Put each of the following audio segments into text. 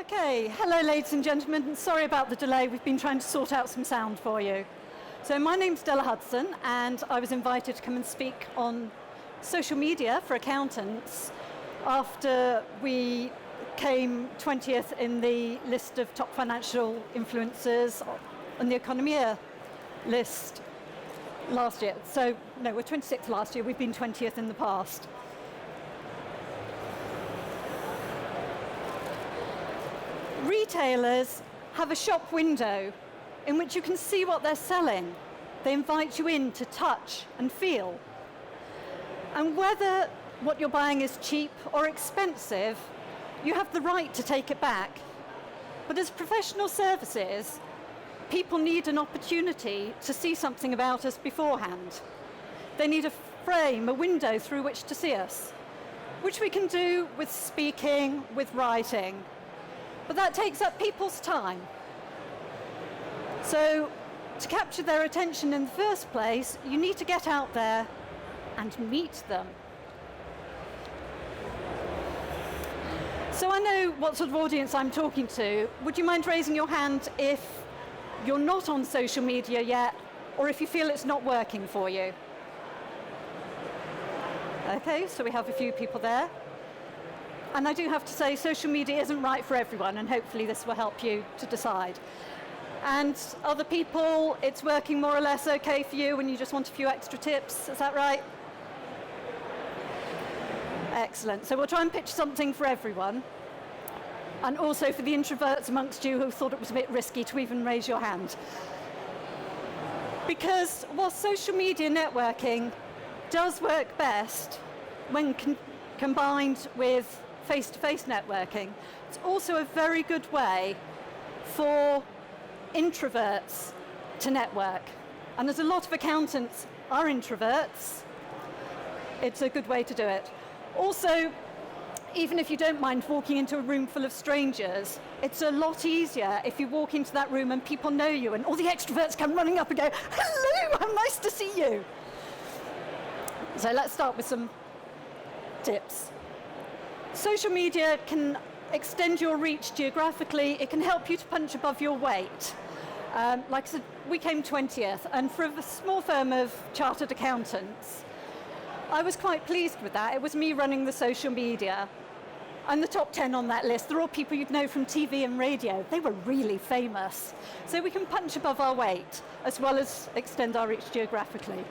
Okay, hello ladies and gentlemen. Sorry about the delay. We've been trying to sort out some sound for you. So my name's Della Hudson, and I was invited to come and speak on social media for accountants after we came 20th in the list of top financial influencers on the Economia list last year. So, no, we're 26th last year. We've been 20th in the past. Retailers have a shop window in which you can see what they're selling. They invite you in to touch and feel. And whether what you're buying is cheap or expensive, you have the right to take it back. But as professional services, people need an opportunity to see something about us beforehand. They need a frame, a window through which to see us, which we can do with speaking, with writing. But that takes up people's time. So to capture their attention in the first place, you need to get out there and meet them. So I know what sort of audience I'm talking to. Would you mind raising your hand if you're not on social media yet, or if you feel it's not working for you? Okay, so we have a few people there. And I do have to say, social media isn't right for everyone, and hopefully this will help you to decide. And other people, it's working more or less okay for you and you just want a few extra tips, is that right? Excellent. So we'll try and pitch something for everyone. And also for the introverts amongst you who thought it was a bit risky to even raise your hand. Because while social media networking does work best when combined with face-to-face networking, it's also a very good way for introverts to network. And as a lot of accountants are introverts, it's a good way to do it. Also, even if you don't mind walking into a room full of strangers, it's a lot easier if you walk into that room and people know you and all the extroverts come running up and go, "Hello, how nice to see you." So let's start with some tips. Social media can extend your reach geographically. It can help you to punch above your weight. Like I said, we came 20th, and for a small firm of chartered accountants, I was quite pleased with that. It was me running the social media. And the top 10 on that list, they're all people you'd know from TV and radio. They were really famous. So we can punch above our weight, as well as extend our reach geographically.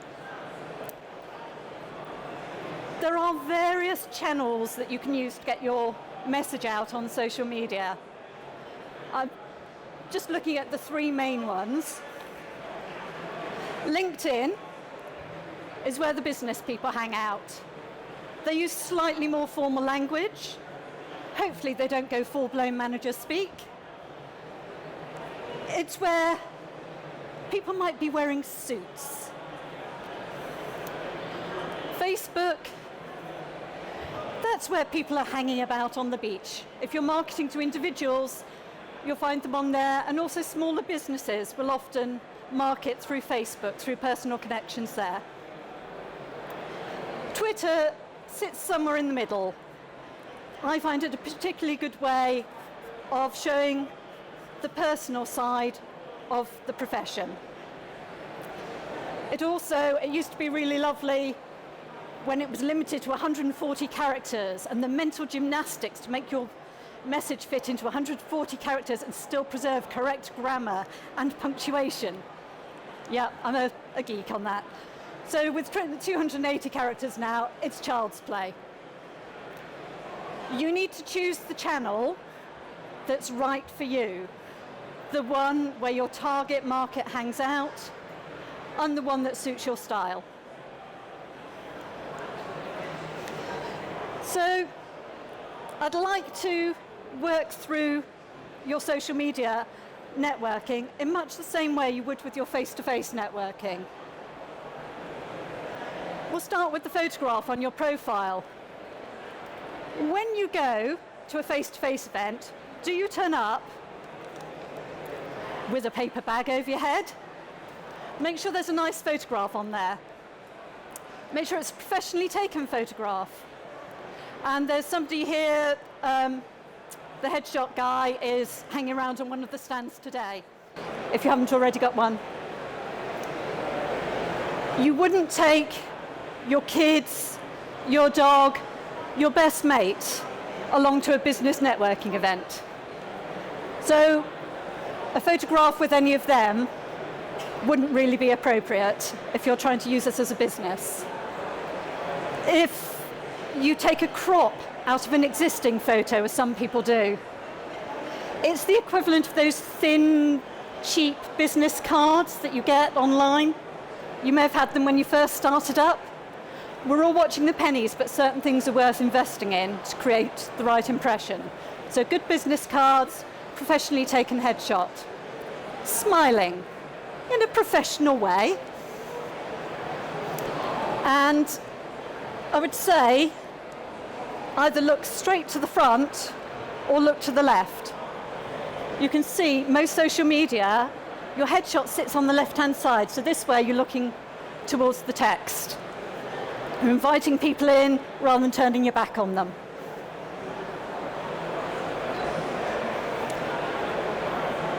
There are various channels that you can use to get your message out on social media. I'm just looking at the three main ones. LinkedIn is where the business people hang out. They use slightly more formal language. Hopefully they don't go full-blown manager speak. It's where people might be wearing suits. Facebook, that's where people are hanging about on the beach. If you're marketing to individuals, you'll find them on there, and also smaller businesses will often market through Facebook, through personal connections there. Twitter sits somewhere in the middle. I find it a particularly good way of showing the personal side of the profession. It used to be really lovely when it was limited to 140 characters, and the mental gymnastics to make your message fit into 140 characters and still preserve correct grammar and punctuation. Yeah, I'm a geek on that. So with 280 characters now, it's child's play. You need to choose the channel that's right for you, the one where your target market hangs out, and the one that suits your style. So I'd like to work through your social media networking in much the same way you would with your face-to-face networking. We'll start with the photograph on your profile. When you go to a face-to-face event, do you turn up with a paper bag over your head? Make sure there's a nice photograph on there. Make sure it's a professionally taken photograph. And there's somebody here the headshot guy is hanging around on one of the stands today, if you haven't already got one. You wouldn't take your kids, your dog, your best mate along to a business networking event. So a photograph with any of them wouldn't really be appropriate if you're trying to use this as a business. If you take a crop out of an existing photo, as some people do, it's the equivalent of those thin, cheap business cards that you get online. You may have had them when you first started up. We're all watching the pennies, but certain things are worth investing in to create the right impression. So good business cards, professionally taken headshot. Smiling in a professional way. And I would say either look straight to the front or look to the left. You can see most social media, your headshot sits on the left-hand side, so this way you're looking towards the text. You're inviting people in rather than turning your back on them.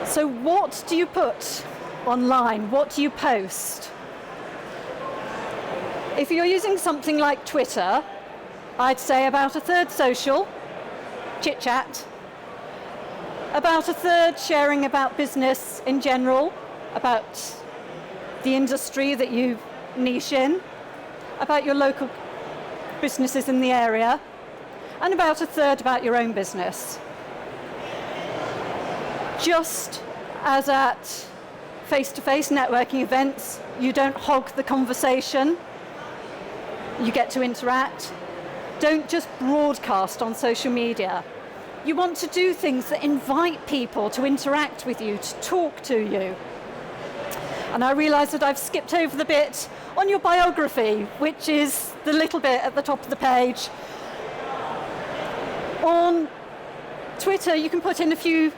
So what do you put online? What do you post? If you're using something like Twitter, I'd say about a third social, chit-chat, about a third sharing about business in general, about the industry that you niche in, about your local businesses in the area, and about a third about your own business. Just as at face-to-face networking events, you don't hog the conversation, you get to interact. Don't just broadcast on social media. You want to do things that invite people to interact with you, to talk to you. And I realise that I've skipped over the bit on your biography, which is the little bit at the top of the page. On Twitter, you can put in a few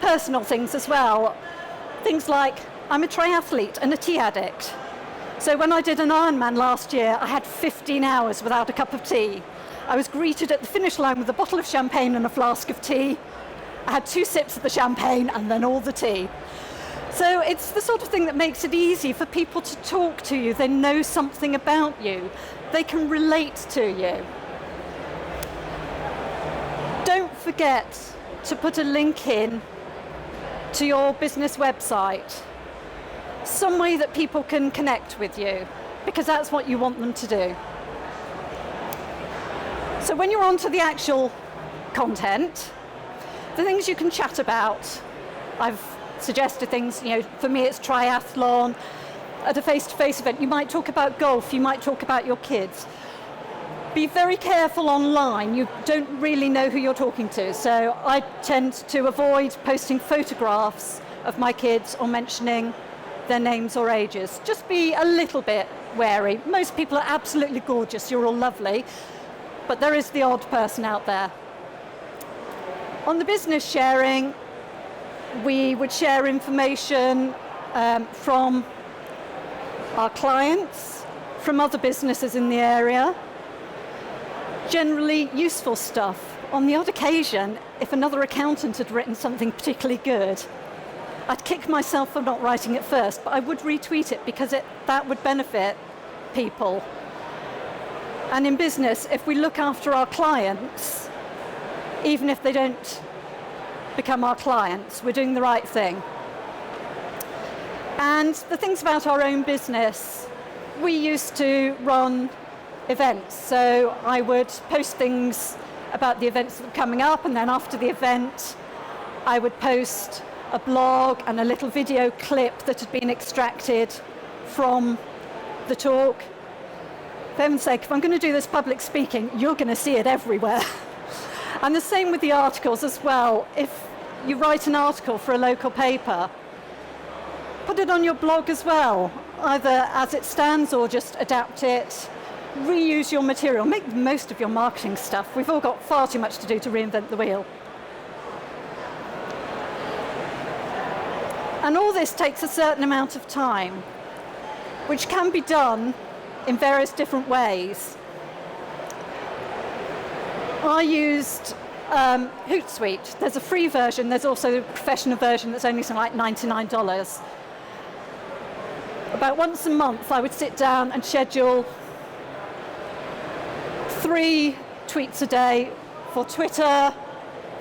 personal things as well. Things like, I'm a triathlete and a tea addict. So when I did an Ironman last year, I had 15 hours without a cup of tea. I was greeted at the finish line with a bottle of champagne and a flask of tea. I had 2 sips of the champagne and then all the tea. So it's the sort of thing that makes it easy for people to talk to you. They know something about you. They can relate to you. Don't forget to put a link in to your business website, some way that people can connect with you, because that's what you want them to do. So when you're on to the actual content, the things you can chat about, I've suggested things, for me it's triathlon. At a face-to-face event, you might talk about golf, you might talk about your kids. Be very careful online, you don't really know who you're talking to. So I tend to avoid posting photographs of my kids or mentioning their names or ages. Just be a little bit wary. Most people are absolutely gorgeous, you're all lovely, but there is the odd person out there. On the business sharing, we would share information from our clients, from other businesses in the area, generally useful stuff. On the odd occasion, if another accountant had written something particularly good, I'd kick myself for not writing it first, but I would retweet it because that would benefit people. And in business, if we look after our clients, even if they don't become our clients, we're doing the right thing. And the things about our own business, we used to run events. So I would post things about the events that were coming up, and then after the event, I would post a blog and a little video clip that had been extracted from the talk. For heaven's sake, if I'm going to do this public speaking, you're going to see it everywhere. And the same with the articles as well. If you write an article for a local paper, put it on your blog as well, either as it stands or just adapt it. Reuse your material, make the most of your marketing stuff. We've all got far too much to do to reinvent the wheel. And all this takes a certain amount of time, which can be done in various different ways. I used Hootsuite. There's a free version. There's also a professional version that's only something like $99. About once a month, I would sit down and schedule 3 tweets a day for Twitter,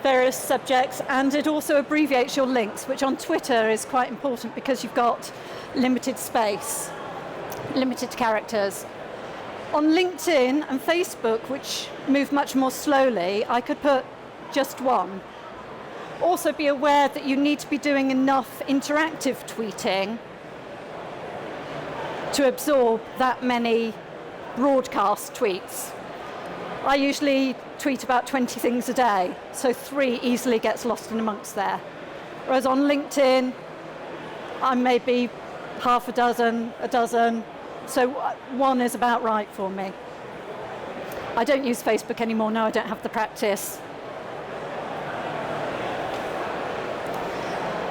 various subjects, and it also abbreviates your links, which on Twitter is quite important because you've got limited space, limited characters. On LinkedIn and Facebook, which move much more slowly, I could put just 1. Also be aware that you need to be doing enough interactive tweeting to absorb that many broadcast tweets. I usually tweet about 20 things a day, so 3 easily gets lost in amongst there. Whereas on LinkedIn, I'm maybe half a dozen, so 1 is about right for me. I don't use Facebook anymore now, I don't have the practice.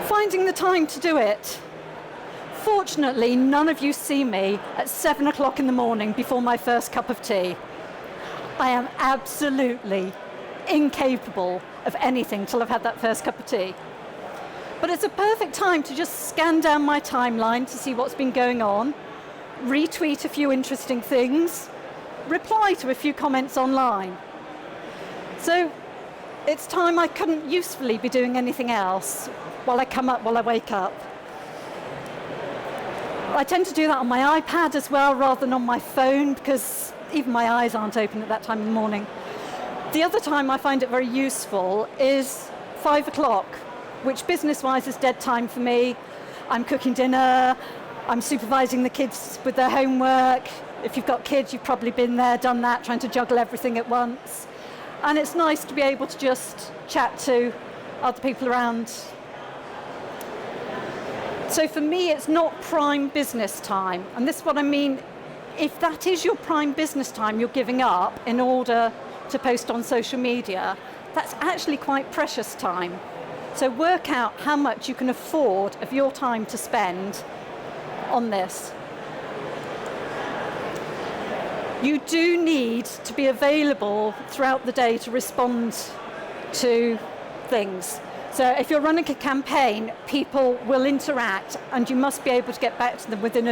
Finding the time to do it. Fortunately, none of you see me at 7 o'clock in the morning before my first cup of tea. I am absolutely incapable of anything till I've had that first cup of tea. But it's a perfect time to just scan down my timeline to see what's been going on, retweet a few interesting things, reply to a few comments online. So it's time I couldn't usefully be doing anything else while I wake up. I tend to do that on my iPad as well rather than on my phone because even my eyes aren't open at that time in the morning. The other time I find it very useful is 5 o'clock, which business-wise is dead time for me. I'm cooking dinner, I'm supervising the kids with their homework. If you've got kids, you've probably been there, done that, trying to juggle everything at once. And it's nice to be able to just chat to other people around. So for me, it's not prime business time. And this is what I mean. If that is your prime business time you're giving up in order to post on social media, that's actually quite precious time. So work out how much you can afford of your time to spend on this. You do need to be available throughout the day to respond to things. So if you're running a campaign, people will interact and you must be able to get back to them within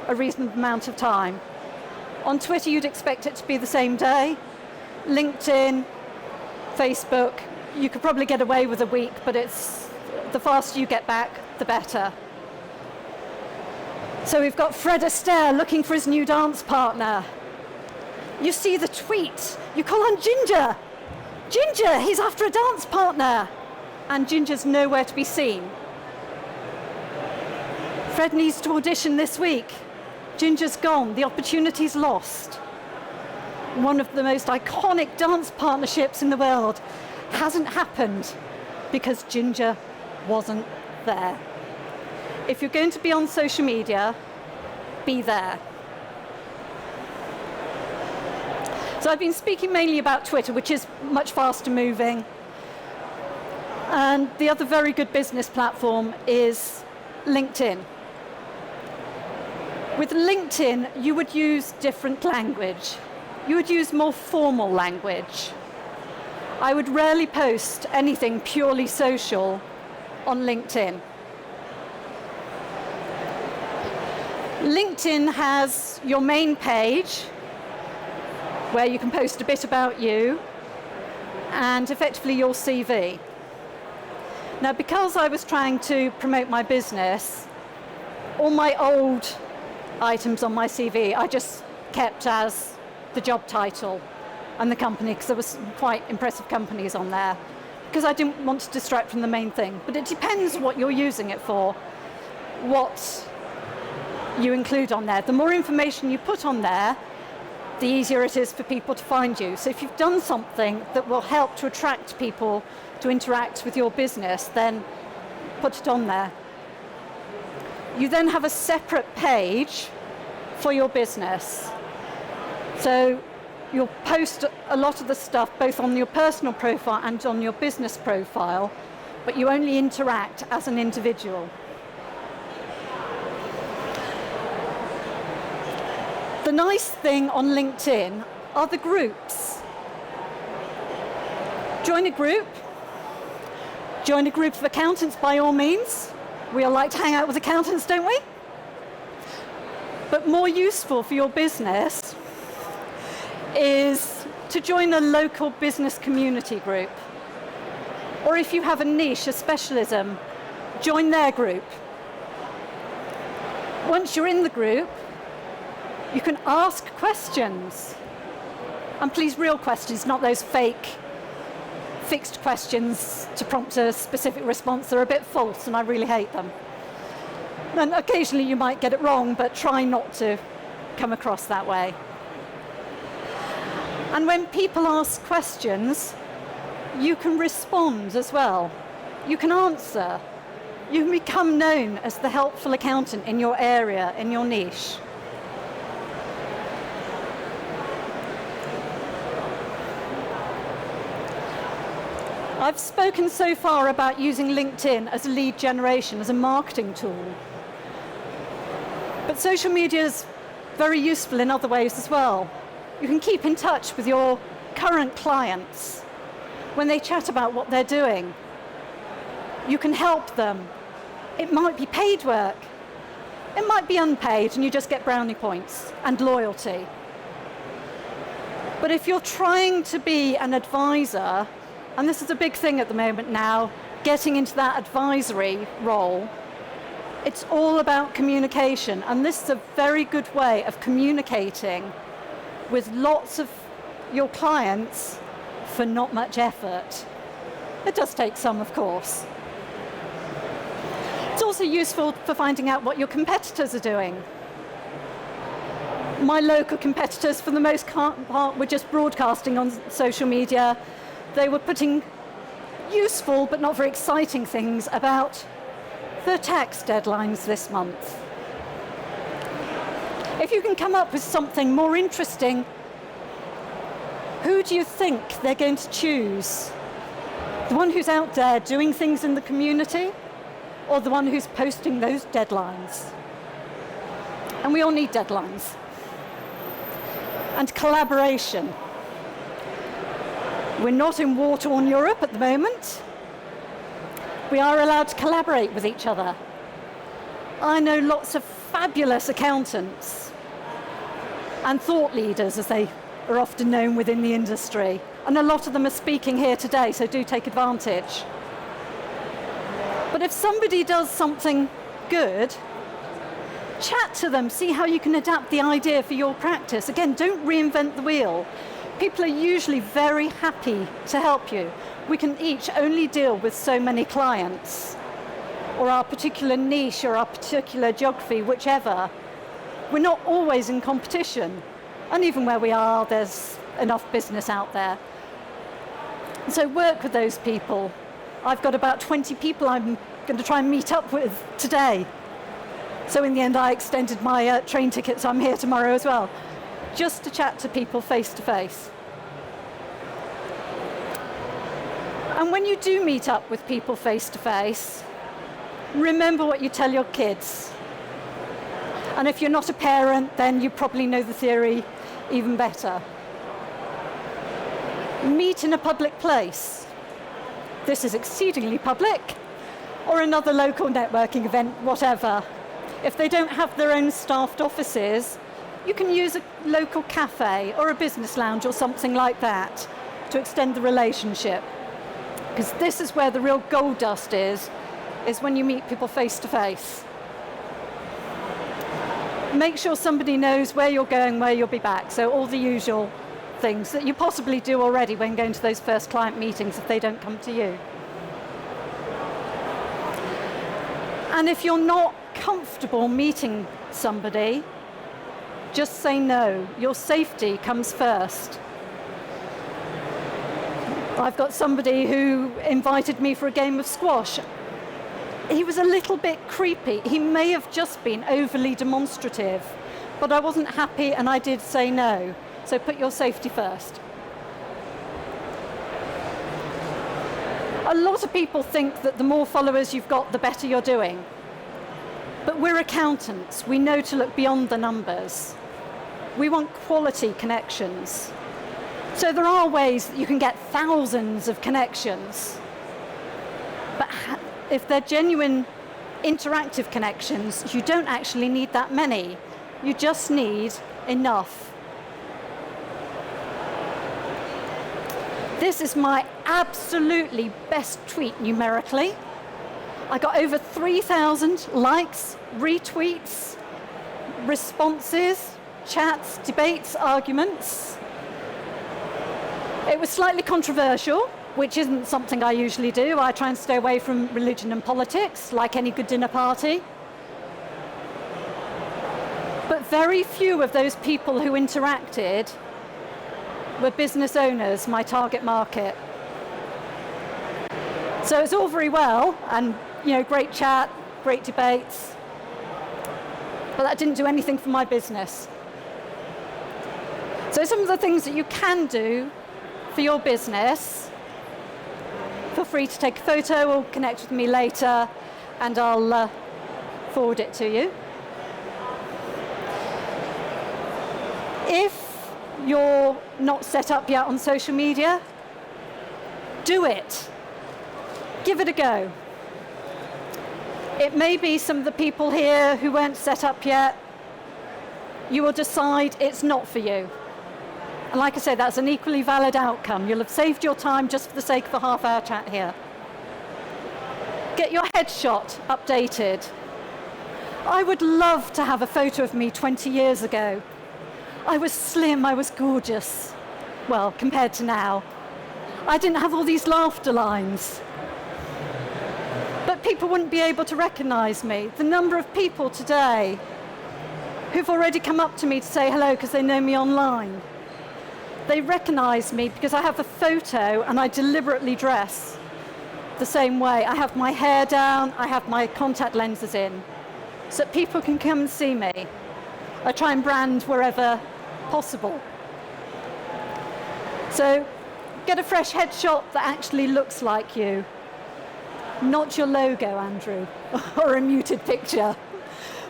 a reasonable amount of time. On Twitter, you'd expect it to be the same day. LinkedIn, Facebook, you could probably get away with a week, but it's the faster you get back, the better. So we've got Fred Astaire looking for his new dance partner. You see the tweet, you call on Ginger. Ginger, he's after a dance partner. And Ginger's nowhere to be seen. Fred needs to audition this week. Ginger's gone, the opportunity's lost. One of the most iconic dance partnerships in the world hasn't happened because Ginger wasn't there. If you're going to be on social media, be there. So I've been speaking mainly about Twitter, which is much faster moving. And the other very good business platform is LinkedIn. With LinkedIn, you would use different language. You would use more formal language. I would rarely post anything purely social on LinkedIn. LinkedIn has your main page, where you can post a bit about you, and effectively your CV. Now, because I was trying to promote my business, all my old items on my CV I just kept as the job title and the company, because there were some quite impressive companies on there, because I didn't want to distract from the main thing. But it depends what you're using it for, what you include on there. The more information you put on there, the easier it is for people to find you. So if you've done something that will help to attract people to interact with your business, then put it on there. You then have a separate page for your business. So you'll post a lot of the stuff both on your personal profile and on your business profile, but you only interact as an individual. The nice thing on LinkedIn are the groups. Join a group. Join a group of accountants by all means. We all like to hang out with accountants, don't we? But more useful for your business is to join a local business community group. Or if you have a niche, a specialism, join their group. Once you're in the group, you can ask questions. And please, real questions, not those fake, fixed questions to prompt a specific response. They're a bit false, and I really hate them. And occasionally you might get it wrong, but try not to come across that way. And when people ask questions, you can respond as well. You can answer. You can become known as the helpful accountant in your area, in your niche. I've spoken so far about using LinkedIn as a lead generation, as a marketing tool. But social media is very useful in other ways as well. You can keep in touch with your current clients when they chat about what they're doing. You can help them. It might be paid work. It might be unpaid, and you just get brownie points and loyalty. But if you're trying to be an advisor, and this is a big thing at the moment now, getting into that advisory role, it's all about communication, and this is a very good way of communicating with lots of your clients for not much effort. It does take some, of course. It's also useful for finding out what your competitors are doing. My local competitors, for the most part, were just broadcasting on social media. They were putting useful but not very exciting things about the tax deadlines this month. If you can come up with something more interesting, who do you think they're going to choose? The one who's out there doing things in the community, or the one who's posting those deadlines? And we all need deadlines. And collaboration. We're not in war-torn Europe at the moment. We are allowed to collaborate with each other. I know lots of fabulous accountants and thought leaders, as they are often known within the industry. And a lot of them are speaking here today, so do take advantage. But if somebody does something good, chat to them, see how you can adapt the idea for your practice. Again, don't reinvent the wheel. People are usually very happy to help you. We can each only deal with so many clients, or our particular niche, or our particular geography, whichever. We're not always in competition. And even where we are, there's enough business out there. So work with those people. I've got about 20 people I'm going to try and meet up with today. So in the end, I extended my train ticket, so I'm here tomorrow as well, just to chat to people face to face. And when you do meet up with people face to face, remember what you tell your kids. And if you're not a parent, then you probably know the theory even better. Meet in a public place. This is exceedingly public, or another local networking event, whatever. If they don't have their own staffed offices, you can use a local cafe or a business lounge or something like that to extend the relationship. Because this is where the real gold dust is when you meet people face to face. Make sure somebody knows where you're going, where you'll be back. So all the usual things that you possibly do already when going to those first client meetings if they don't come to you. And if you're not comfortable meeting somebody, just say no. Your safety comes first. I've got somebody who invited me for a game of squash. He was a little bit creepy. He may have just been overly demonstrative, but I wasn't happy and I did say no. So put your safety first. A lot of people think that the more followers you've got, the better you're doing. But we're accountants. We know to look beyond the numbers. We want quality connections. So there are ways that you can get thousands of connections, but if they're genuine interactive connections, you don't actually need that many. You just need enough. This is my absolutely best tweet numerically. I got over 3,000 likes, retweets, responses, chats, debates, arguments. It was slightly controversial, which isn't something I usually do. I try and stay away from religion and politics, like any good dinner party. But very few of those people who interacted were business owners, my target market. So it's all very well, and great chat, great debates, but that didn't do anything for my business. So some of the things that you can do for your business, feel free to take a photo or connect with me later, and I'll forward it to you. If you're not set up yet on social media, do it. Give it a go. It may be some of the people here who weren't set up yet, you will decide it's not for you. And like I say, that's an equally valid outcome. You'll have saved your time just for the sake of a half-hour chat here. Get your headshot updated. I would love to have a photo of me 20 years ago. I was slim, I was gorgeous. Well, compared to now. I didn't have all these laughter lines. But people wouldn't be able to recognize me. The number of people today who've already come up to me to say hello because they know me online. They recognize me because I have a photo and I deliberately dress the same way. I have my hair down, I have my contact lenses in, so that people can come and see me. I try and brand wherever possible. So get a fresh headshot that actually looks like you. Not your logo, Andrew, or a muted picture.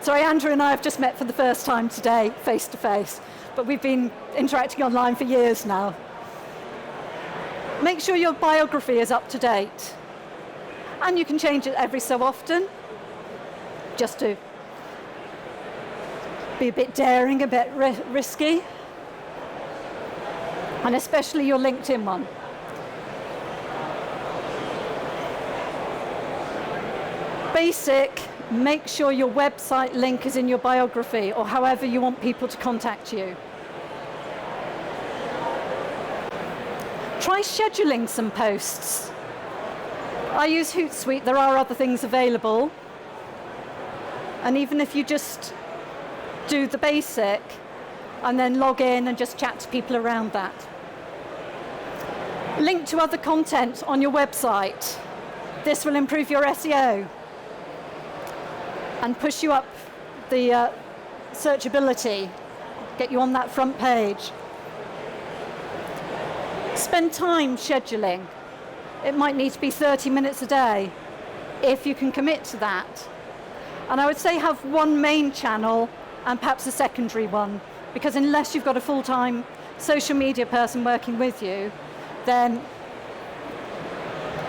Sorry, Andrew and I have just met for the first time today, face to face, but we've been interacting online for years now. Make sure your biography is up to date. And you can change it every so often, just to be a bit daring, a bit risky. And especially your LinkedIn one. Basic, make sure your website link is in your biography or however you want people to contact you. Try scheduling some posts. I use Hootsuite, there are other things available. And even if you just do the basic and then log in and just chat to people around that. Link to other content on your website. This will improve your SEO and push you up the searchability, get you on that front page. Spend time scheduling. It might need to be 30 minutes a day, if you can commit to that. And I would say have one main channel and perhaps a secondary one, because unless you've got a full-time social media person working with you, then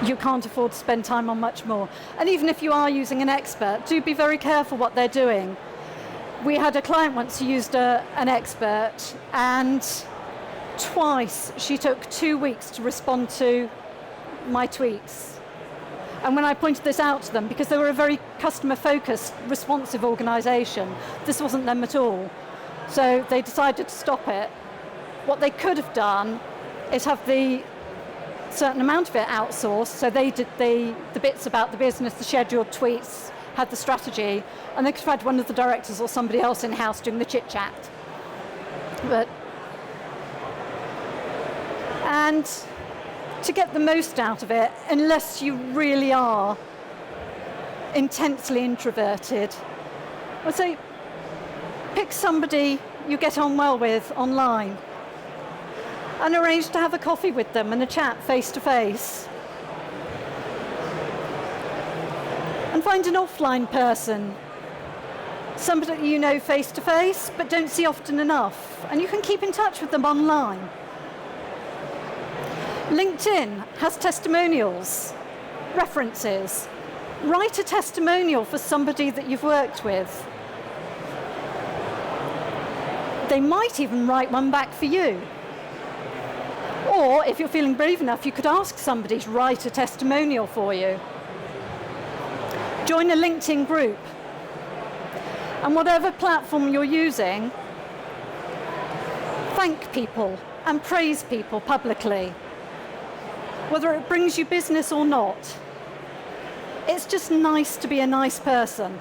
you can't afford to spend time on much more. And even if you are using an expert, do be very careful what they're doing. We had a client once who used an expert, and twice she took 2 weeks to respond to my tweets. And when I pointed this out to them, because they were a very customer-focused, responsive organization, this wasn't them at all. So they decided to stop it. What they could have done is have the certain amount of it outsourced, so they did the bits about the business, the scheduled tweets, had the strategy, and they could have had one of the directors or somebody else in-house doing the chit-chat. And to get the most out of it, unless you really are intensely introverted, I'd say pick somebody you get on well with online and arrange to have a coffee with them and a chat face to face. And find an offline person, somebody that you know face to face but don't see often enough, and you can keep in touch with them online. LinkedIn has testimonials, references. Write a testimonial for somebody that you've worked with. They might even write one back for you. Or if you're feeling brave enough, you could ask somebody to write a testimonial for you. Join a LinkedIn group. And whatever platform you're using, thank people and praise people publicly, whether it brings you business or not. It's just nice to be a nice person.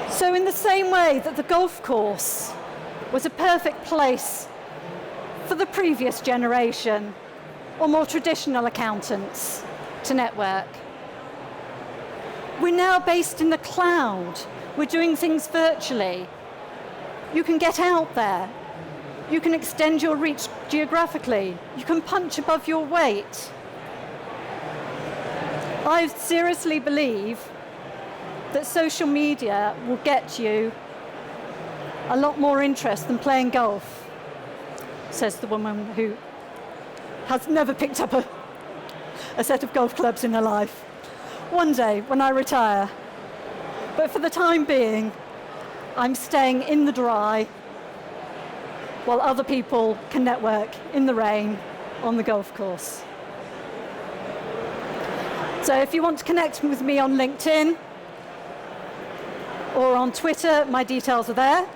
So in the same way that the golf course was a perfect place for the previous generation or more traditional accountants to network, we're now based in the cloud. We're doing things virtually. You can get out there. You can extend your reach geographically. You can punch above your weight. I seriously believe that social media will get you a lot more interest than playing golf, says the woman who has never picked up a set of golf clubs in her life. One day, when I retire. But for the time being, I'm staying in the dry while other people can network in the rain on the golf course. So if you want to connect with me on LinkedIn or on Twitter, my details are there.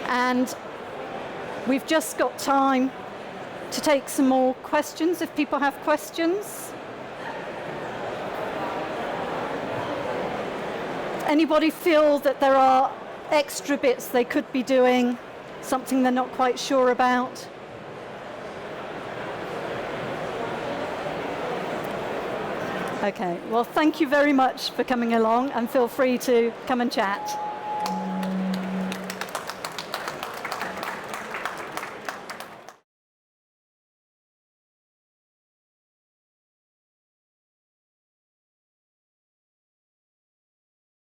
And we've just got time to take some more questions if people have questions. Anybody feel that there are extra bits they could be doing, something they're not quite sure about? Okay, well, thank you very much for coming along, and feel free to come and chat.